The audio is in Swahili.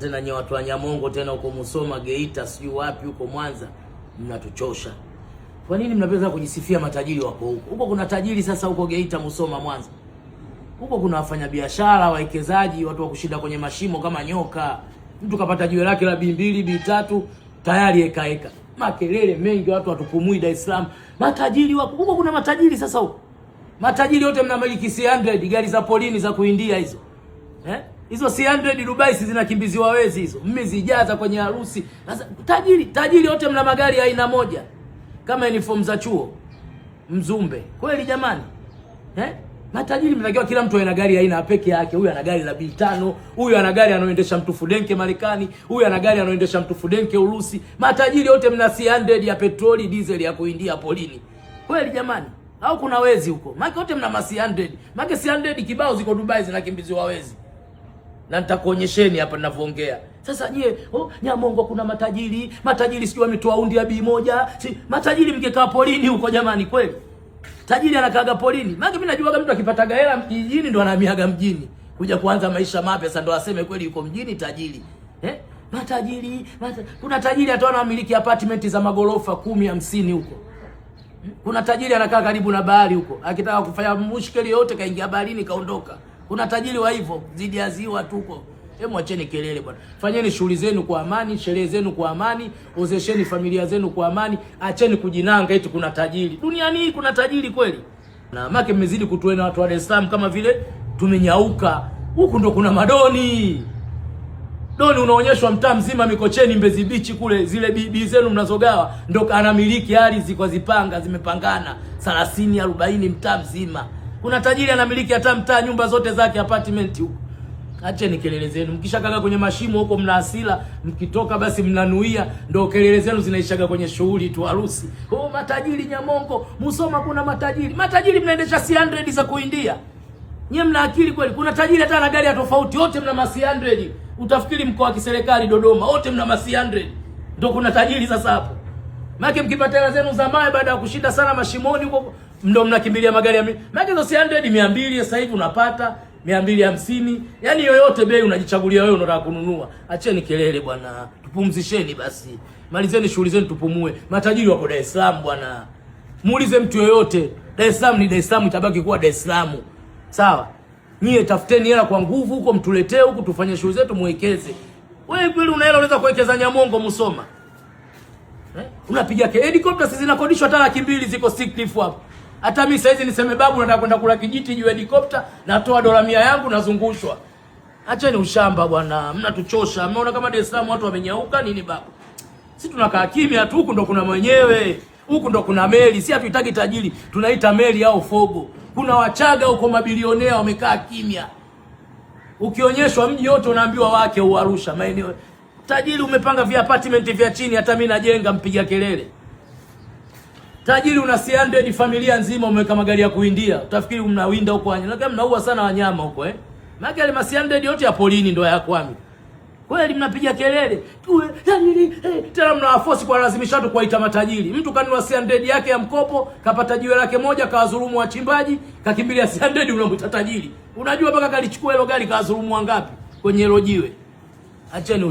Tena nye watu wa Nyamongo tena huko Musoma, Geita, sijui wapi huko Mwanza, mnatuchosha. Kwa nini mnapenda kujisifia matajiri wako huko? Huko kuna tajiri sasa huko Geita, Musoma, Mwanza. Huko kuna wafanyabiashara, wawekezaji, watu wa kushinda kwenye mashimo kama nyoka. Mtu kapata jiwe lake la B2, B3 tayari eka. Makelele mengi, watu watupumui Dar es Salaam. Matajiri wako huko, kuna matajiri sasa huko. Matajiri wote mnamiliki C100, gari za polini za kuindia hizo. Hizo C100 Dubai zinakimbiziwa wezi hizo. Mmezijaza kwenye harusi. Sasa tajiri wote mna magari ya aina moja. Kama uniform za chuo. Mzumbe. Kweli jamani? Matajiri mnatakiwa kila mtu ana gari ya aina peke yake. Huyu ana gari la B5, huyu ana gari anaoendesha mtu fudenke Marekani, huyu ana gari anaoendesha mtu fudenke Urusi. Matajiri wote mna C100 ya petroli, diesel ya kuindia polini. Kweli jamani? Au kuna wezi huko? Maana wote mna C100. Maana C100 kibao ziko Dubai zinakimbiziwa wezi. Na nitakuonyesheni hapa ninavyoongea. Sasa nyie, Nyamongo kuna matajiri sijui wametoa undi ya B1. Matajiri mngekaa polini huko jamani kweli. Tajiri anakaaga polini. Maana mimi najua kama mtu akipata hela mjini ndo anahamiaga mjini. Kuja kuanza maisha mapya sasa ndo aseme kweli yuko mjini tajiri. Kuna tajiri hata anamiliki apartment za magorofa 10, 50 huko. Kuna tajiri anakaa karibu na bahari huko. Akitaka kufanya mushkeli yote kaingia baharini kaondoka. Kuna tajiri wa hivyo zidi ya ziwa tuko. Hebu acheni kelele bwana. Fanyeni shughuli zenu kwa amani, sherehe zenu kwa amani, ozesheni familia zenu kwa amani, acheni kujinanga eti kuna tajiri. Duniani hii kuna tajiri kweli? Na make mmezidi kutuena watu wa Dar es Salaam kama vile tumenyauka. Huku ndo kuna madoni. Doni unaonyeshwa mtaa mzima Mikocheni, Mbezi Beach kule, zile bibi zenu mnazogawa ndo anamiliki ardhi kwa zipanga zimepangana 30 40 mtaa mzima. Kuna tajiri anamiliki hata mtaa nyumba zote zake apartment huko. Acheni kelele zenu. Mkishakaga kwenye mashimo huko mna hasira, mkitoka basi mnanuia, ndio kelele zenu zinaishaga kwenye shughuli tu harusi. Matajiri Nyamongo, Musoma kuna matajiri. Matajiri mnaendesha C100 za kuindia. Nyie mna akili kweli? Kuna tajiri hata na gari ya tofauti, wote mna C100. Utafikiri mkoa wa kiserikali Dodoma, wote mna C100. Ndio kuna tajiri sasa hapo. Maana mkipata hela zenu za mae baada ya kushinda sana mashimoni huko, ndio mnakimbilia magari ya maana hizo C100 200 sasa hivi unapata 250. Yaani yoyote bei unajichagulia wewe unataka kununua. Acheni kelele bwana. Tupumzisheni basi. Malizeni shughuli zenu tupumue. Matajiri wako Dar es Salaam bwana. Muulize mtu yoyote. Dar es Salaam ni Dar es Salaam, itabaki kuwa Dar es Salaam. Sawa? Nyie tafuteni hela kwa nguvu huko, mtuletee huko tufanye shughuli zetu muwekeze. Wewe kweli una hela unaweza kuwekeza Nyamongo Musoma? Unapiga helicopter zinakodishwa hata 200 ziko Stickliff hapo. Hata mimi saizi niseme babu nataka kwenda kula kijiti juu helicopter, natoa $100 yangu nazungushwa. Acheni ushamba bwana, mnatuchosha. Mmeona kama Dar es Salaam watu wamenyauka nini babu? Sisi tunakaa kimya tu, huku ndo kuna mwenyewe. Huku ndo kuna meli, si hatuitaki tajiri, tunaita meli au fogo. Kuna Wachaga huko mabilionea wamekaa kimya. Ukionyeshwa mji yote unaambiwa wake Arusha maeneo. Tajiri umepanga vya apartment vya chini, hata mimi najenga mpiga kelele. Tajiri una C100 familia nzima umeweka magari ya kuindia. Utafikiri mnawinda huko wanyama. Lakini mnaua sana wanyama huko Maana yale C100 yote ya polini ndio ya kwami. Kweli mnapiga kelele. Tajiri tena mnawaforce kwa lazimisha tu kuwaita matajiri. Mtu kanunua C100 yake ya mkopo, kapata jiwe lake moja kawadhulumu wachimbaji, kakimbilia C100 unamuita tajiri. Unajua mpaka kalichukua hilo gari kawadhulumu wangapi kwenye hilo jiwe? Acheni